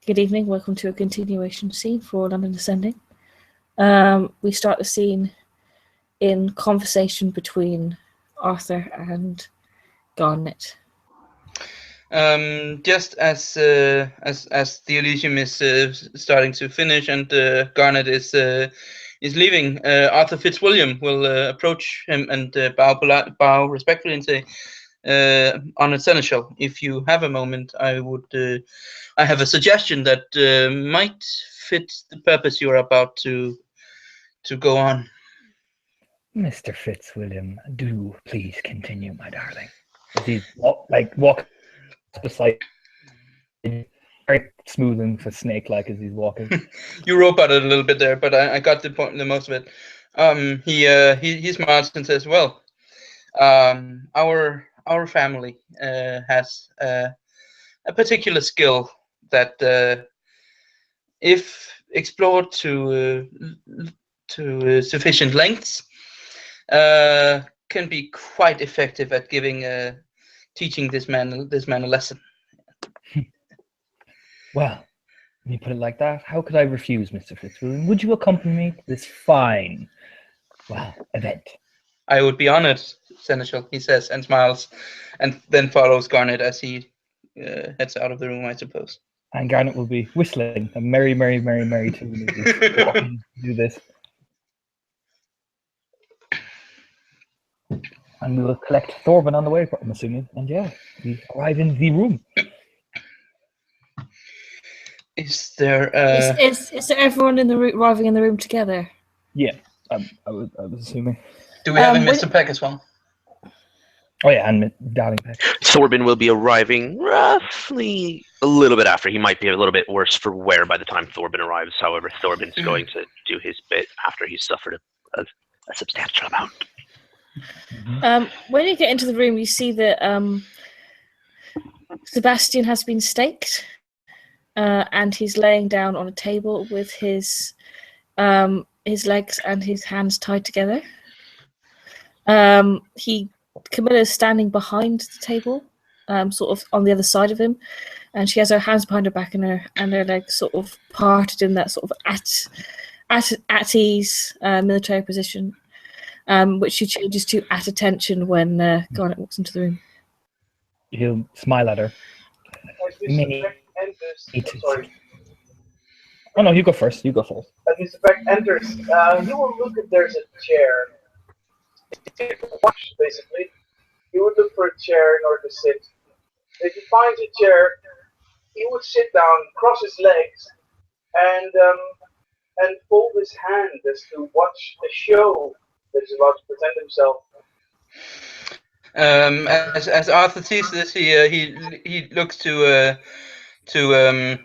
Good evening. Welcome to a continuation scene for London Descending. We start the scene in conversation between Arthur and Garnet. Just as the Elysium is starting to finish and Garnet is leaving, Arthur Fitzwilliam will approach him and bow respectfully and say, "Honored Seneschal, if you have a moment, I have a suggestion that might fit the purpose you are about to go on." Mr. Fitzwilliam, do please continue, my darling. As he walks beside him, very smooth and snake-like as he's walking. You robot it a little bit there, but I got the point, the most of it. He smiles and says, "Well, our family has a particular skill that, if explored to sufficient lengths, can be quite effective at teaching this man a lesson." Well, when you put it like that, how could I refuse, Mr. Fitzwilliam? Would you accompany me to this fine, event? "I would be honored, Seneschal," he says and smiles, and then follows Garnet as he heads out of the room, I suppose. And Garnet will be whistling a merry, merry, merry, merry tune as he's walking to do this. And we will collect Thorben on the way, I'm assuming. And we arrive in the room. Is there Is there everyone in the room arriving in the room together? Yeah, I was assuming. Do we have a Mr. Peck as well? Oh yeah, and Darling Peck. Thorben will be arriving roughly a little bit after. He might be a little bit worse for wear by the time Thorben arrives. However, Thorben's going to do his bit after he's suffered a substantial amount. When you get into the room, you see that Sebastian has been staked, and he's laying down on a table with his legs and his hands tied together. Camilla's standing behind the table, sort of on the other side of him, and she has her hands behind her back and her legs sort of parted in that sort of at ease military position, which she changes to at attention when Garnet walks into the room. He'll smile at her. Sorry. Oh no, you go first. As Mr. Peck enters, you will look if there's a chair. Basically, he would look for a chair in order to sit. If he finds a chair, he would sit down, cross his legs, and fold his hand as to watch a show that is about to present himself. As Arthur sees this, he looks to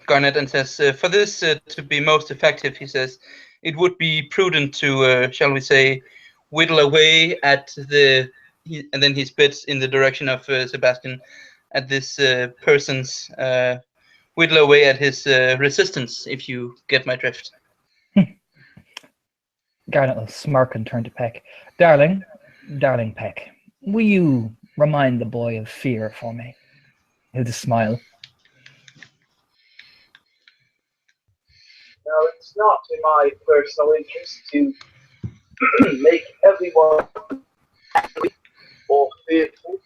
Garnet and says, "For this to be most effective," he says, "it would be prudent to, shall we say, whittle away at and then he spits in the direction of Sebastian, at this person's, whittle away at his resistance, if you get my drift." Garnet will smirk and turn to Peck. Darling Peck, will you remind the boy of fear for me? He'll just smile. Now, it's not in my personal interest to make everyone angry or fearful.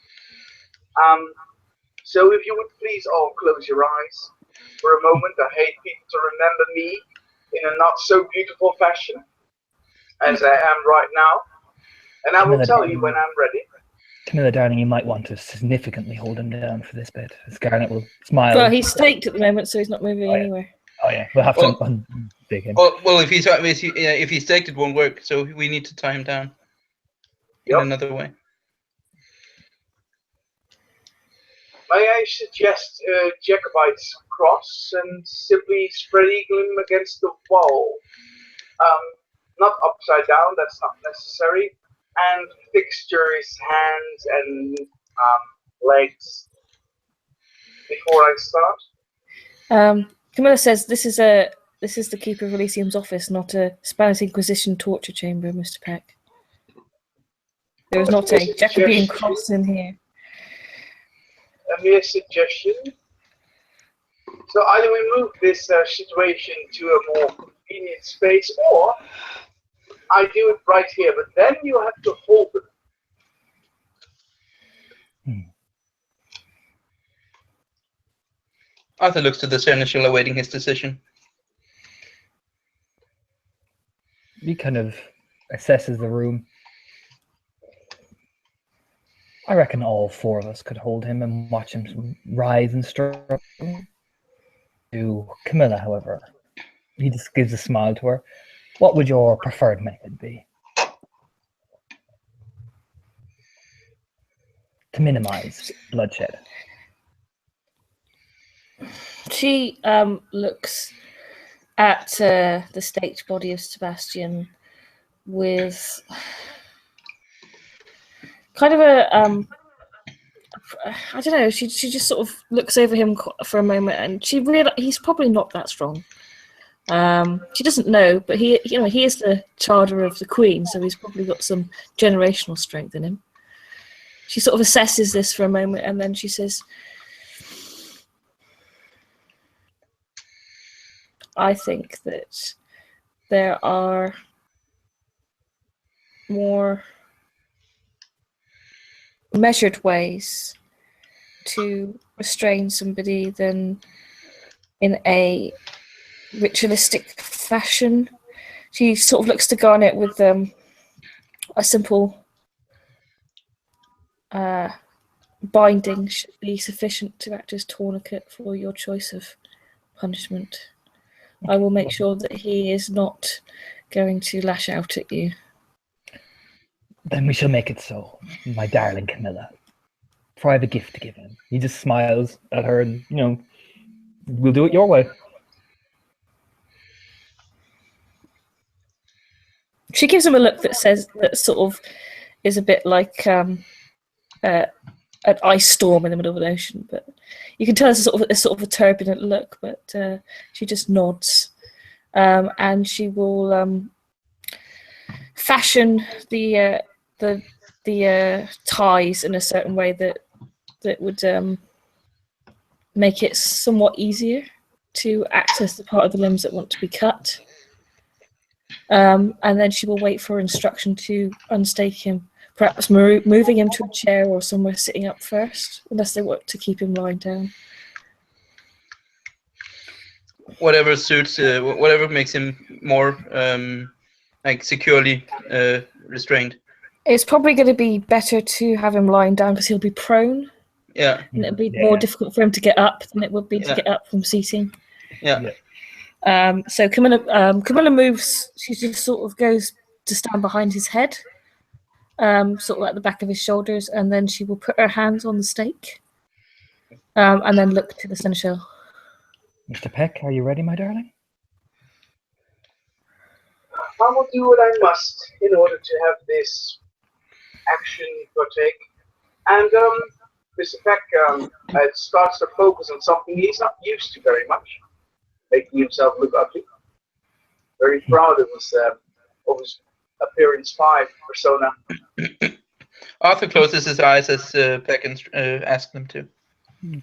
So if you would please all close your eyes for a moment. I hate people to remember me in a not so beautiful fashion as I am right now. And I will tell you when I'm ready. Camilla, darling, you might want to significantly hold him down for this bit. As Garnet will smile. Well, he's staked at the moment, so he's not moving anywhere. Oh yeah, we'll have to undig him. Well, if he's staked, it won't work. So we need to tie him down in another way. May I suggest Jacobite's cross and simply spread eagle him against the wall? Not upside down, that's not necessary. And fixture his hands and legs before I start. Camilla says, "This is the Keeper of Elysium's office, not a Spanish Inquisition torture chamber, Mr. Peck. There is not a Jacobean cross in here." A mere suggestion. So either we move this situation to a more convenient space, or I do it right here, but then you have to hold them. Arthur looks to the seneschal, awaiting his decision. He kind of assesses the room. I reckon all four of us could hold him and watch him rise and struggle. To Camilla, however, he just gives a smile to her. What would your preferred method be? To minimize bloodshed. She looks at the staked body of Sebastian with kind of a I don't know. She just sort of looks over him for a moment, and she realizes he's probably not that strong. She doesn't know, but he is the charger of the Queen, so he's probably got some generational strength in him. She sort of assesses this for a moment, and then she says, I think that there are more measured ways to restrain somebody than in a ritualistic fashion. She sort of looks to Garnet with a simple binding should be sufficient to act as tourniquet for your choice of punishment. I will make sure that he is not going to lash out at you. Then we shall make it so, my darling Camilla. For I have a gift to give him. He just smiles at her and, we'll do it your way. She gives him a look that sort of is a bit like an ice storm in the middle of an ocean, but you can tell it's a sort of a turbulent look. But she just nods, and she will fashion the ties in a certain way that would make it somewhat easier to access the part of the limbs that want to be cut. And then she will wait for instruction to unstake him, perhaps moving him to a chair or somewhere sitting up first, unless they want to keep him lying down. Whatever suits, whatever makes him more securely restrained. It's probably going to be better to have him lying down because he'll be prone. Yeah. And it'll be more difficult for him to get up than it would be to get up from seating. Yeah. So Camilla moves. She just sort of goes to stand behind his head, sort of at the back of his shoulders, and then she will put her hands on the stake, and then look to the seneschal. Mr. Peck, are you ready, my darling? I will do what I must in order to have this action partake. And Mr. Peck starts to focus on something he's not used to very much, making himself look ugly. Very proud of his appearance 5 persona. Arthur closes his eyes as Peck asks him to.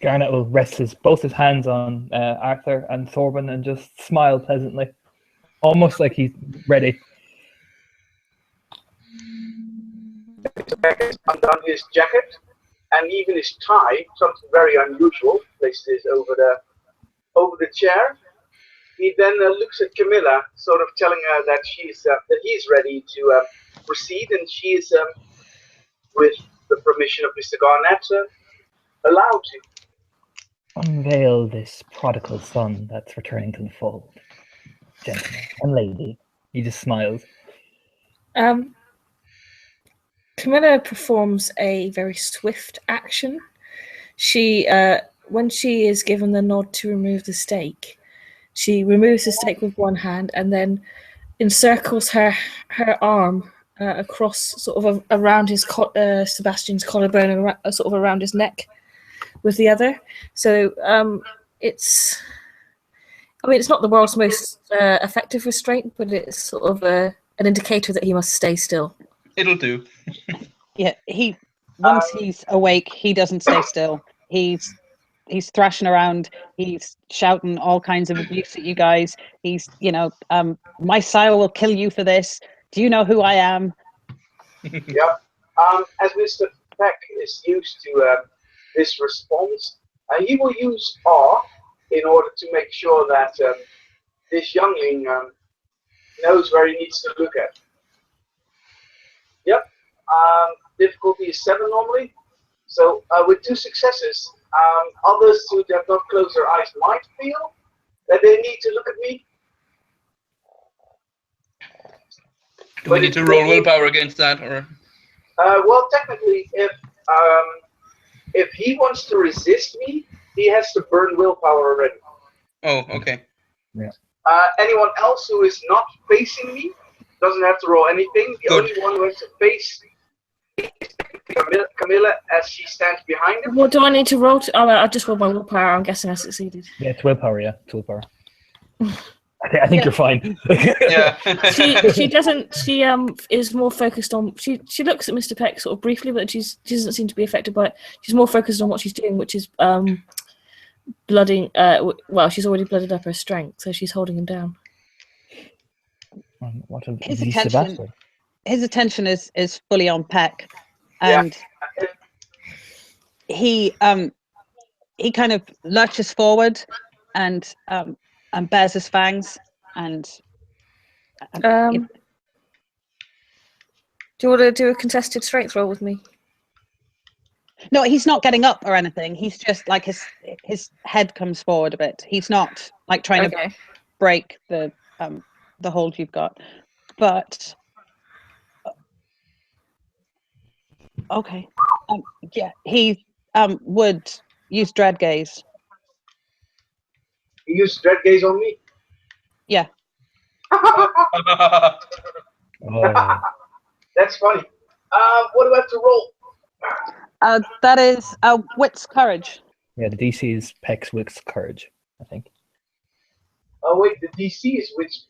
Garnet will rest both his hands on Arthur and Thorben and just smile pleasantly, almost like he's ready. Mr. Peck has undone his jacket and even his tie, something very unusual, placed this over the chair. He then looks at Camilla, sort of telling her that he's ready to proceed, and she is, with the permission of Mr. Garnet, allowed to. Unveil this prodigal son that's returning to the fold, gentleman and lady. He just smiles. Camilla performs a very swift action. She, when she is given the nod to remove the stake, she removes the stake with one hand and then encircles her arm across, sort of around his Sebastian's collarbone and sort of around his neck with the other. So it's not the world's most effective restraint, but it's sort of an indicator that he must stay still. It'll do. Yeah, once he's awake, he doesn't stay still. He he's thrashing around. He's shouting all kinds of abuse at you guys. He's, my sire will kill you for this. Do you know who I am? Yep. As Mr. Peck is used to this response, he will use awe in order to make sure that this youngling knows where he needs to look at. Yep. Difficulty is 7 normally. So with 2 successes, others who have not closed their eyes might feel that they need to look at me. Do we need to roll willpower against that, or? Well, technically, if he wants to resist me, he has to burn willpower already. Oh, okay. Yeah. Anyone else who is not facing me doesn't have to roll anything. The only one who has to face is Camilla as she stands behind him. What do I need to roll? I just rolled my willpower. I'm guessing I succeeded. Yeah, it's willpower. Yeah, it's willpower. I think you're fine. Yeah. She doesn't. She is more focused on. She looks at Mr. Peck sort of briefly, but she doesn't seem to be affected by it. She's more focused on what she's doing, which is blooding. Well, she's already blooded up her strength, so she's holding him down. What a His beast of attention- bastard. His attention is fully on Peck, and he kind of lurches forward and bares his fangs and. Do you want to do a contested strength roll with me? No, he's not getting up or anything. He's just like his head comes forward a bit. He's not like trying to break the hold you've got. But okay, yeah, he would use dread gaze. You use dread gaze on me? Yeah. Oh. That's funny. What do I have to roll? That is wit's courage. Yeah, the DC is Peck's Wit's Courage, I think. Oh wait, the DC is which?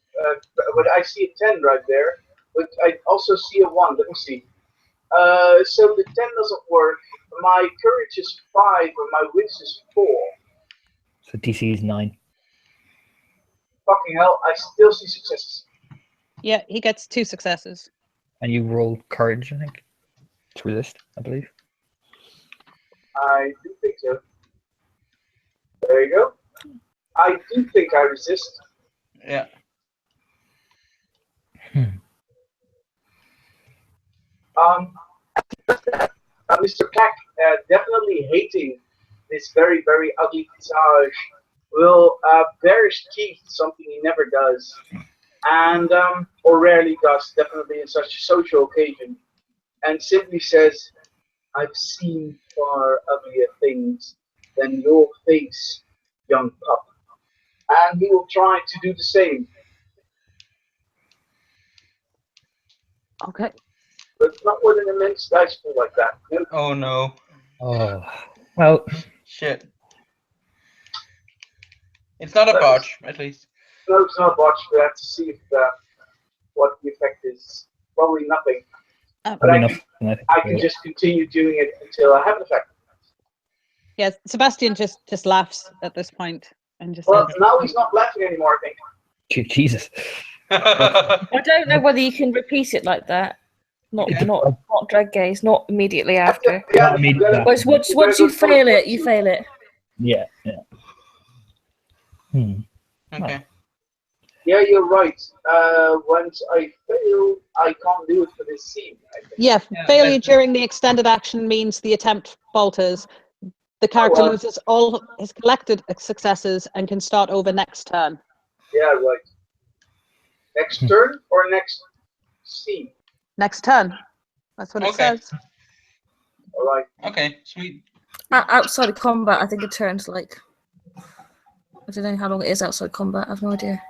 But I see a 10 right there. But I also see a 1. Let me see. So the 10 doesn't work. My courage is 5, and my wits is 4. So DC is 9. Fucking hell! I still see successes. Yeah, he gets 2 successes. And you roll Courage, I think, to resist, I believe. I do think so. There you go. I do think I resist. Yeah. Mr. Peck, definitely hating this very, very ugly visage, will bare his teeth, something he never does, and or rarely does, definitely in such a social occasion, and simply says, "I've seen far uglier things than your face, young pup," and he will try to do the same. Okay. But not with an immense dice pool like that. No. Oh no. Oh. Well, Shit. It's not a botch, at least. No, it's not a botch. We have to see if what the effect is. Probably nothing. But probably I enough. can, I think. I can just continue doing it until I have an effect. Yeah, Sebastian just laughs at this point and just Well, says, now he's not laughing anymore, I think. Jesus. I don't know whether you can repeat it like that. Not dread gaze. Not immediately after. Yeah, Not immediately you gotta- Once you fail it, you fail it. Yeah, yeah. Okay. Yeah, you're right. Once I fail, I can't do it for this scene, I think. yeah, Yeah, failure that's- during the extended action means the attempt falters. The character well. loses all his collected successes and can start over next turn. Yeah, right. Next turn or next scene? Next turn. That's what it Okay. says. All right. Okay, sweet. Outside of combat, I think it turns like. I don't know how long it is outside combat. I have no idea.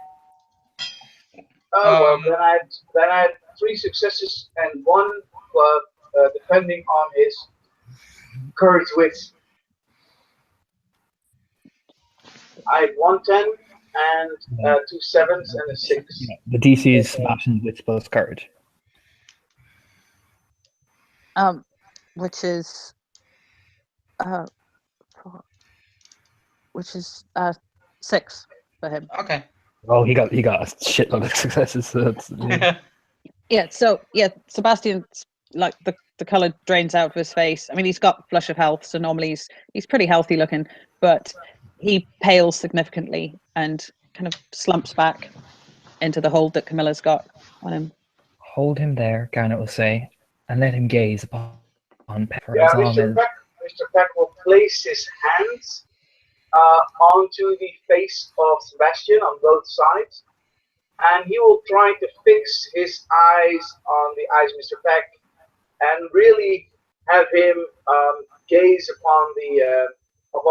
Oh, well, then I had 3 successes and 1, depending on his courage wit. I had 110 and 2 7s and a 6. Yeah. The DC is Smashing Wit's plus Courage. Which is which is 6 for him. Okay. Oh, he got a shitload of successes. So that's, Yeah, so Sebastian's like the colour drains out of his face. I mean, he's got flush of health, so normally he's pretty healthy looking, but he pales significantly and kind of slumps back into the hold that Camilla's got on him. hold him there, Garnet will say, and let him gaze upon Peck for Yeah, as long as. Mr. Peck will place his hands onto the face of Sebastian on both sides, and he will try to fix his eyes on the eyes of Mr. Peck and really have him gaze upon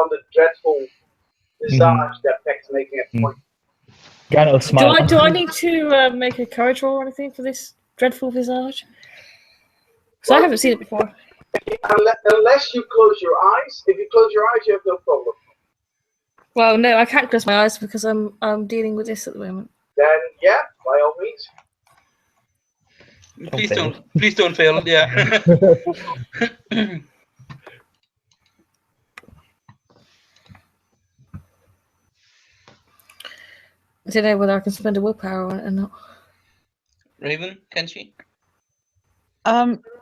the dreadful visage that Peck's making at the point. Garnet will smile. Do I need to make a courage roll or anything for this dreadful visage? So I haven't seen it before. Unless you close your eyes. If you close your eyes, you have no problem. Well, no, I can't close my eyes because I'm dealing with this at the moment. Then yeah, by all means. Please don't fail. Yeah. I don't know whether I can spend a willpower on it or not. Raven, can she?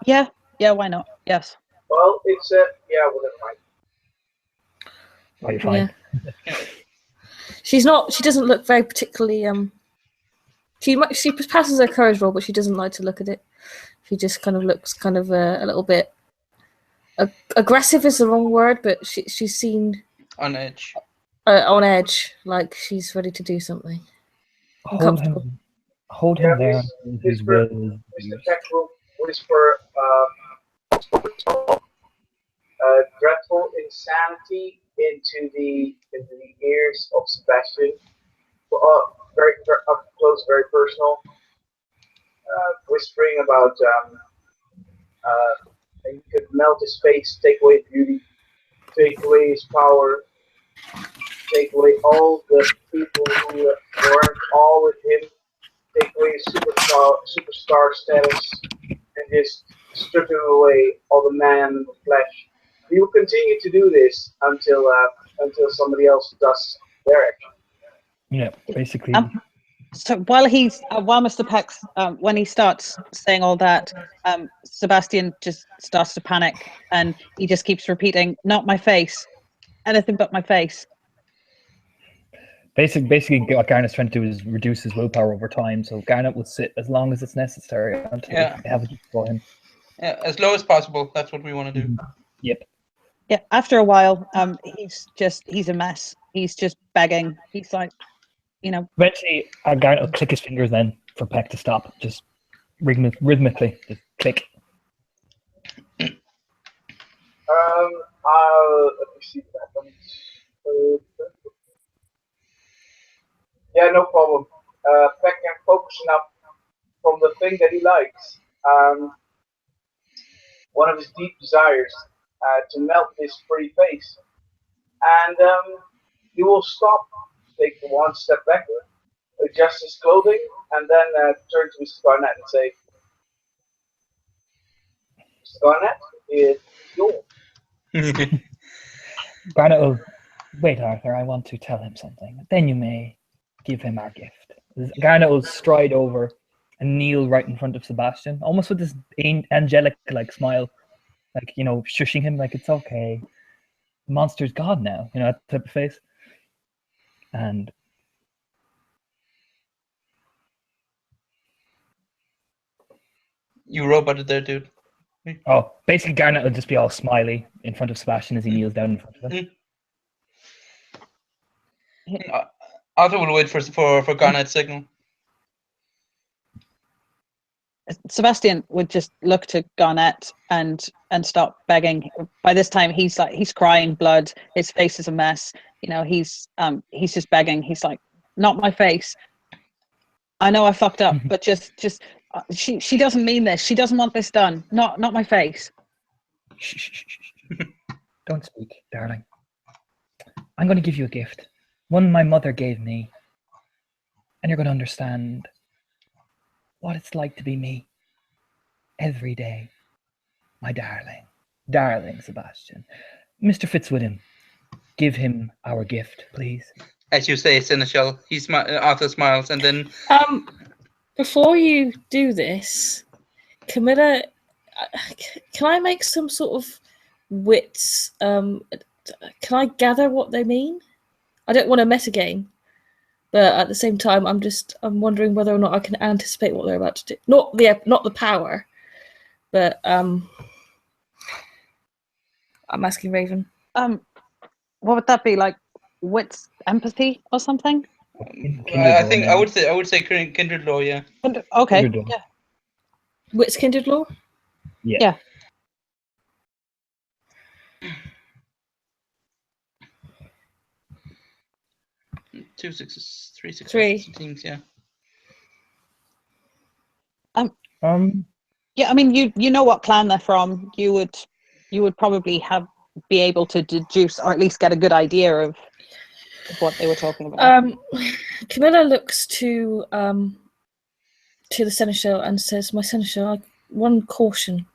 Yeah, why not? Yes. Well, it's yeah, well, never mind. Oh, you're fine. Yeah. She doesn't look very particularly she passes her courage roll, but she doesn't like to look at it. She just kind of looks kind of a little bit aggressive is the wrong word, but she's seen On edge. on edge, like she's ready to do something. Hold him there. His will is Mr. used. Peck will whisper dreadful insanity into the ears of Sebastian. Very up close, very personal. Whispering about you could melt his face, take away beauty, take away his power, take away all the people who weren't all with him, take away his superstar status, and just strip him away all the man and the flesh. He will continue to do this until somebody else does their action. Yeah, basically. So while Mr. Peck's when he starts saying all that, Sebastian just starts to panic and he just keeps repeating, "Not my face, anything but my face." Basically, what Garnet's trying to do is reduce his willpower over time. So Garnet will sit as long as it's necessary until they have it for him. Yeah, as low as possible. That's what we want to do. Yep. Yeah. After a while, he's a mess. He's just begging. He's like, Eventually, Garnet will click his fingers then for Peck to stop. Just rhythmically, just click. Let me see that. Yeah, no problem. Peck can focus enough from the thing that he likes. One of his deep desires to melt his pretty face, and he will stop, take one step backward, adjust his clothing, and then turn to Mr. Garnett and say, "Mr. Garnett, it's yours." Garnet will wait, Arthur. I want to tell him something. Then you may give him our gift. Garnet will stride over and kneel right in front of Sebastian, almost with this angelic like smile, like shushing him, like it's okay. The monster's gone now, that type of face. And You roboted there, dude. basically Garnet will just be all smiley in front of Sebastian as he kneels down in front of him. Arthur will wait for Garnet's signal. Sebastian would just look to Garnett and stop begging. By this time, he's crying blood. His face is a mess. He's just begging. He's like, "Not my face. I know I fucked up, but just she doesn't mean this. She doesn't want this done. Not my face." Shh. Don't speak, darling. I'm going to give you a gift. One my mother gave me. And you're going to understand what it's like to be me. Every day. My darling. Darling, Sebastian. Mr. Fitzwilliam, give him our gift, please? As you say, Seneschal. Arthur smiles, and then Before you do this, Camilla, can I make some sort of wits? Can I gather what they mean? I don't want to metagame, but at the same time, I'm wondering whether or not I can anticipate what they're about to do. Not the power, but I'm asking Raven. What would that be, like wits, empathy, or something? I think I would say kindred law. Yeah. Okay. Kindred law. Yeah. Wits kindred law. Yeah. 2 6s, 3 6s. 3. Teams, yeah. Yeah, I mean, you know what clan they're from. You would probably be able to deduce, or at least get a good idea of what they were talking about. Camilla looks to the seneschal and says, "My seneschal, one caution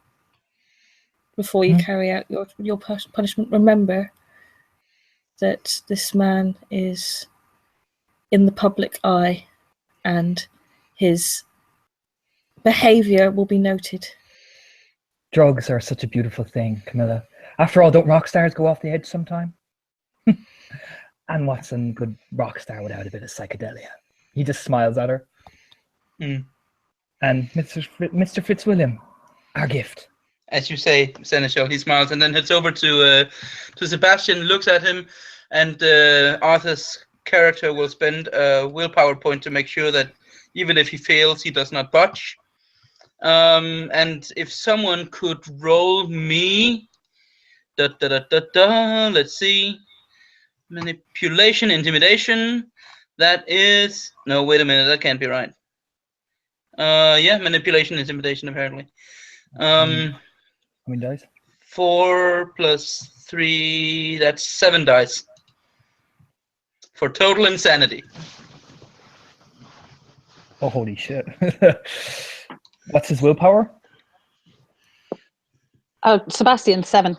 before you carry out your punishment. Remember that this man is in the public eye, and his behavior will be noted." Drugs are such a beautiful thing, Camilla. After all, don't rock stars go off the edge sometime? And what's a good rock star without a bit of psychedelia? He just smiles at her. Mm. And Mr. Fitzwilliam, our gift. As you say, Seneschal, he smiles and then heads over to Sebastian, looks at him, and Arthur's character will spend a willpower point to make sure that even if he fails, he does not budge. And if someone could roll me, let's see, manipulation, intimidation. That is wait a minute, that can't be right. Yeah, manipulation, intimidation, apparently. How many dice? 4 plus 3, that's 7 dice. For total insanity. Oh, holy shit. What's his willpower? Sebastian, 7.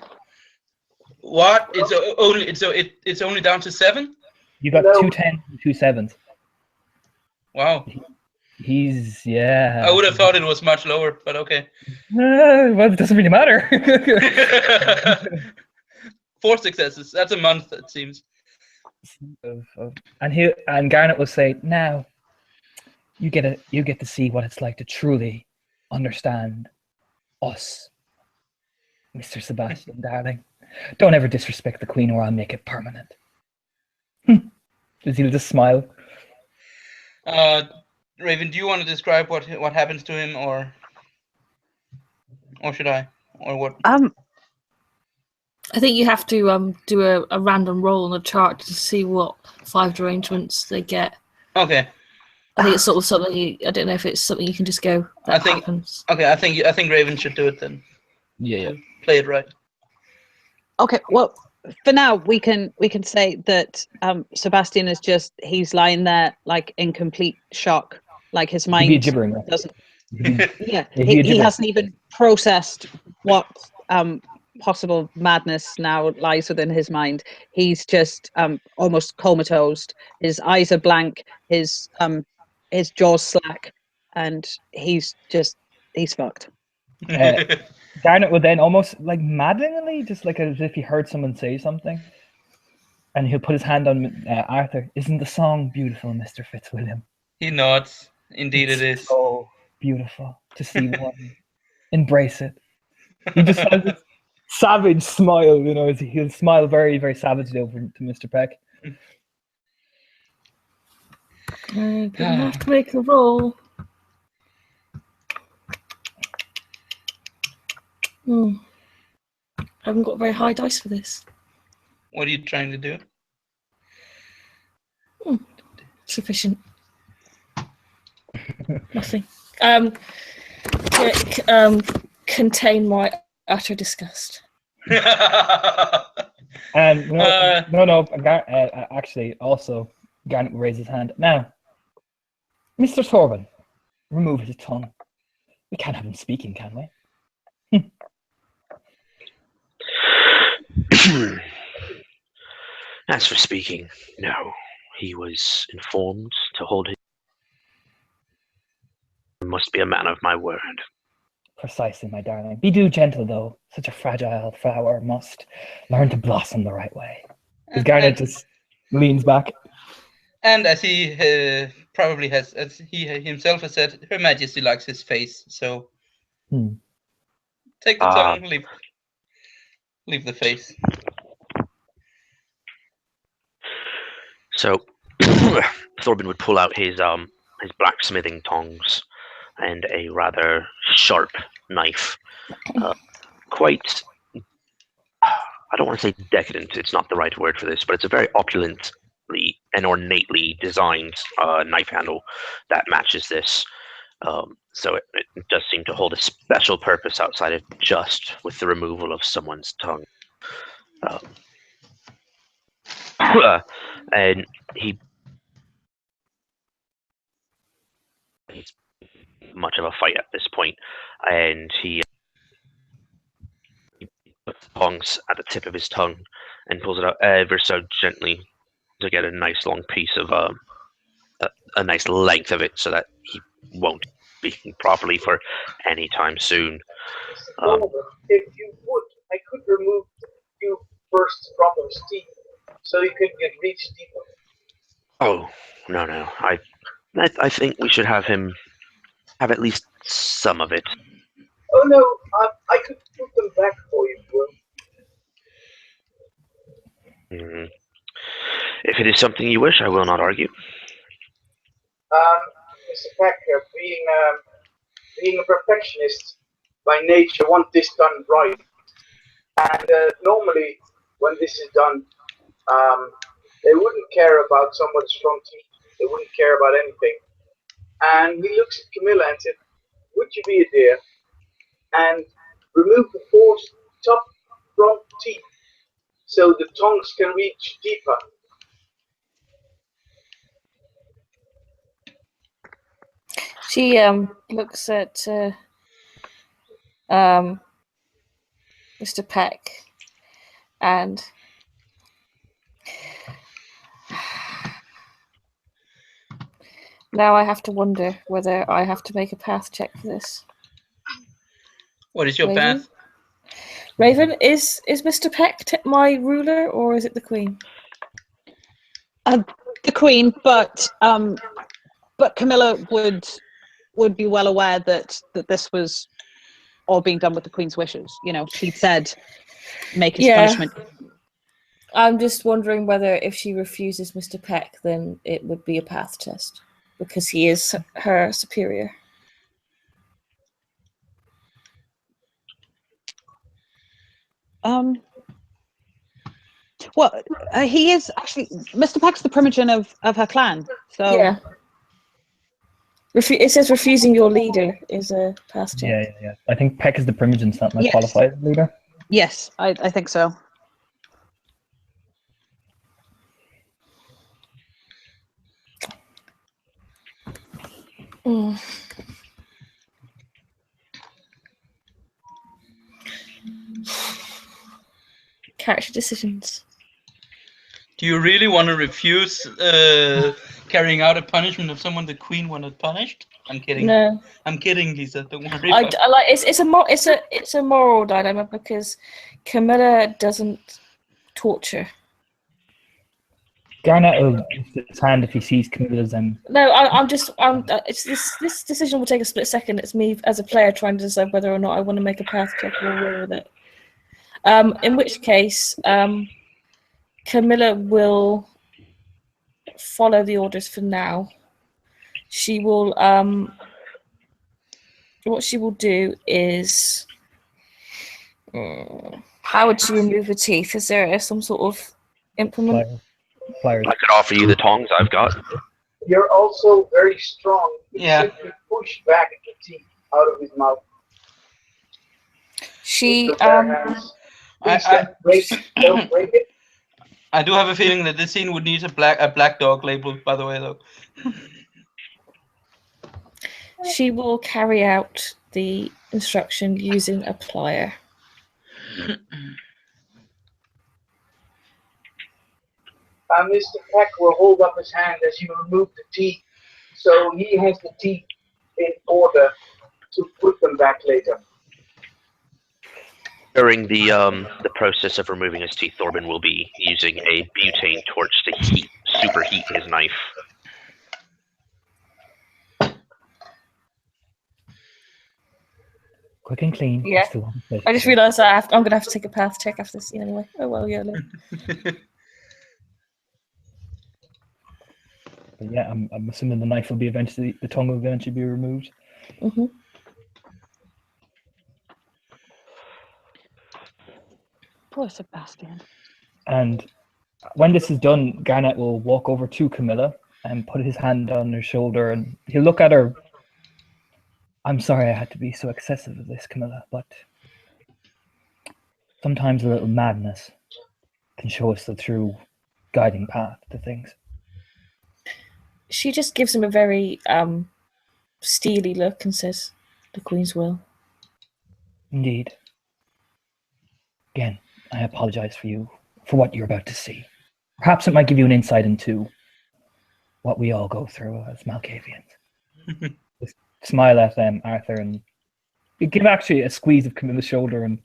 What? It's only down to 7? You got 2 10s and 2 7s. Wow. He's, yeah. I would have thought it was much lower, but okay. Well, it doesn't really matter. 4 successes. That's a month, it seems. And Garnet will say, "Now, you get to see what it's like to truly understand us, Mr. Sebastian, darling. Don't ever disrespect the Queen, or I'll make it permanent." He'll just smile. Raven, do you want to describe what happens to him, or should I, or what? I think you have to do a random roll on a chart to see what 5 derangements they get. Okay. I think it's sort of something. I don't know if it's something you can just go. That happens. Okay, I think Raven should do it then. Yeah. Play it right. Okay, well, for now we can say that Sebastian is he's lying there like in complete shock, like his mind gibbering, doesn't. Yeah, he hasn't even processed what possible madness now lies within his mind. He's just almost comatose. His eyes are blank. His jaws slack, and he's fucked. Garnet would then almost like maddeningly, just like as if he heard someone say something, and he'll put his hand on Arthur. "Isn't the song beautiful, Mr. Fitzwilliam?" He nods. Indeed, it is. So beautiful to see one embrace it. He just has this savage smile, he'll smile very, very savagely over to Mr. Peck. I'm gonna have to make a roll. I haven't got very high dice for this. What are you trying to do? Sufficient. Nothing. Contain my utter disgust. And actually, also, Garnet will raise his hand. "Now, Mr. Thorban, remove his tongue. We can't have him speaking, can we?" As for speaking, no. He was informed to hold his... Must be a man of my word. Precisely, my darling. Be do gentle, though. Such a fragile flower must learn to blossom the right way. As Garnet just leans back. And as he probably has, as he himself has said, Her Majesty likes his face. So take the tongue, leave the face. So Thorben would pull out his blacksmithing tongs and a rather sharp knife. Quite, I don't want to say decadent, it's not the right word for this, but it's a very opulently and ornately designed knife handle that matches this. So it does seem to hold a special purpose outside of just with the removal of someone's tongue. And he's much of a fight at this point, and he puts the tongs at the tip of his tongue and pulls it out ever so gently to get a nice long piece of a nice length of it, so that he won't be speaking properly for any time soon. If you would, I could remove you first from his teeth, so you could get reach deeper. Oh, no. I think we should have him have at least some of it. Oh no, I could put them back for you, Will. Mm. If it is something you wish, I will not argue. Mr. Packer, being a perfectionist by nature, want this done right. And normally, when this is done, they wouldn't care about someone's strong teeth. They wouldn't care about anything. And he looks at Camilla and said, "Would you be a dear and remove the four top front teeth so the tongues can reach deeper?" She looks at Mr. Peck and now I have to wonder whether I have to make a path check for this. What is your Raven? path? Raven, is Mr. Peck my ruler or is it the Queen? The Queen, but Camilla would be well aware that this was all being done with the Queen's wishes. You know, she said, "Make his punishment." I'm just wondering whether if she refuses Mr. Peck, then it would be a path test because he is her superior. Well, he is actually Mr. Peck's the primogen of her clan. So yeah. It says refusing your leader is a path check. Yeah. I think Peck is the primogen, not my qualified leader. Yes, I think so. Character decisions. Do you really want to refuse carrying out a punishment of someone the Queen wanted punished? I'm kidding. No, I'm kidding, Lisa. Don't worry. I like it's a moral dilemma because Camilla doesn't torture. Garnet will lift his hand if he sees Camilla's No, it's this decision will take a split second. It's me as a player trying to decide whether or not I want to make a path check or roll with it. In which case, Camilla will follow the orders for now. She will what she will do is how would she remove the teeth? Is there some sort of implement? pliers. I could offer you the tongs I've got. You're also very strong. You Yeah. simply push back the teeth out of his mouth. She With bare hands. Please don't break it. I do have a feeling that this scene would need a black dog label, by the way, though. She will carry out the instruction using a plier. Mr. Peck will hold up his hand as you remove the teeth, so he has the teeth in order to put them back later. During the process of removing his teeth, Thorben will be using a butane torch to superheat his knife. Quick and clean. Yeah. Still on the I just realised that I'm going to have to take a path check after this scene anyway. Oh well, yeah. No. But yeah, I'm assuming the knife will be the tongue will eventually be removed. Mm-hmm. Poor Sebastian. And when this is done, Garnet will walk over to Camilla and put his hand on her shoulder, and he'll look at her. I'm sorry I had to be so excessive with this, Camilla, but sometimes a little madness can show us the true guiding path to things. She just gives him a very steely look and says, "The Queen's will." Indeed. Again, I apologize for what you're about to see. Perhaps it might give you an insight into what we all go through as Malkavians. Just smile at them, Arthur, and you give actually a squeeze of Camilla's shoulder and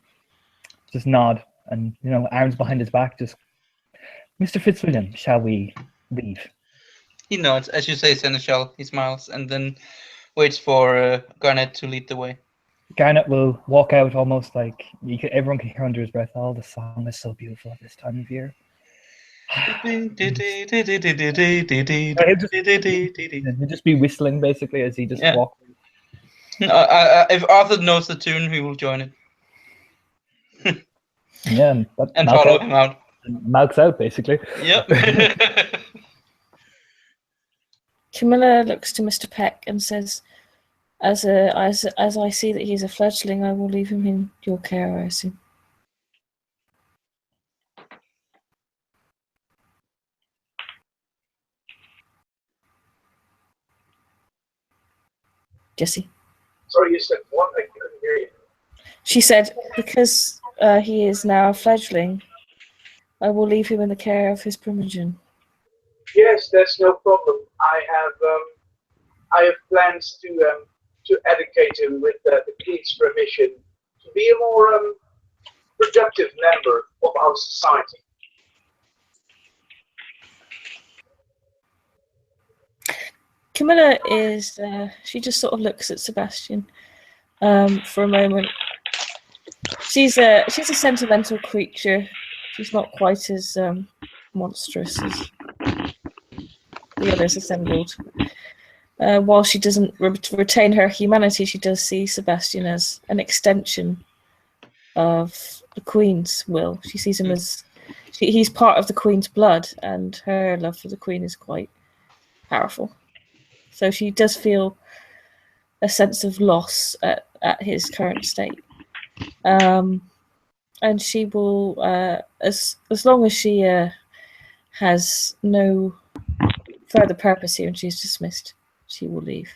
just nod, and arms behind his back. Just, Mr. Fitzwilliam, shall we leave? He nods as you say, Seneschal. He smiles and then waits for Garnet to lead the way. Garnet will walk out almost like everyone can hear under his breath. Oh, the song is so beautiful at this time of year. He'll just be whistling basically as he just walks. If Arthur knows the tune, he will join it. Yeah, and follow him out. Malk's out basically. Yep. Camilla looks to Mr. Peck and says, as I see that he's a fledgling, I will leave him in your care, I assume. Jesse. Sorry, you said what? I couldn't hear you. She said, because he is now a fledgling, I will leave him in the care of his primogen. Yes, that's no problem. I have plans to educate him with the Queen's permission to be a more productive member of our society. Camilla is, she just sort of looks at Sebastian for a moment. She's a sentimental creature. She's not quite as monstrous as the others assembled. While she doesn't retain her humanity, she does see Sebastian as an extension of the Queen's will. She sees him as he's part of the Queen's blood, and her love for the Queen is quite powerful. So she does feel a sense of loss at his current state. And she will, as long as she has no further purpose here and she's dismissed, she will leave.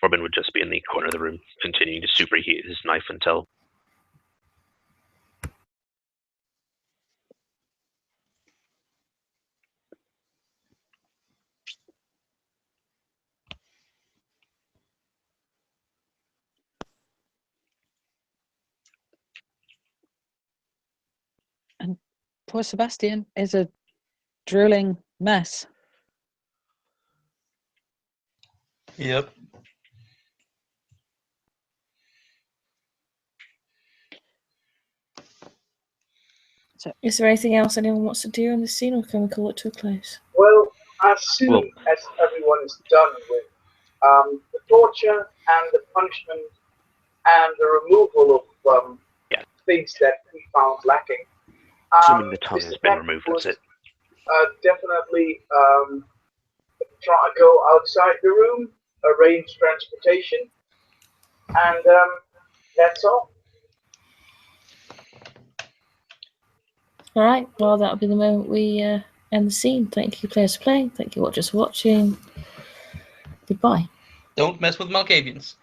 Robin would just be in the corner of the room, continuing to superheat his knife until... And poor Sebastian is a drooling mess. Yep. So, is there anything else anyone wants to do in this scene, or can we call it to a close? Well, as soon as everyone is done with the torture and the punishment and the removal of things that we found lacking, assuming the tongue has been removed, that's it. Definitely try to go outside the room, arrange transportation, and that's all. All right, well, that'll be the moment we end the scene. Thank you, players, for playing. Thank you, watchers, for watching. Goodbye. Don't mess with Malkavians.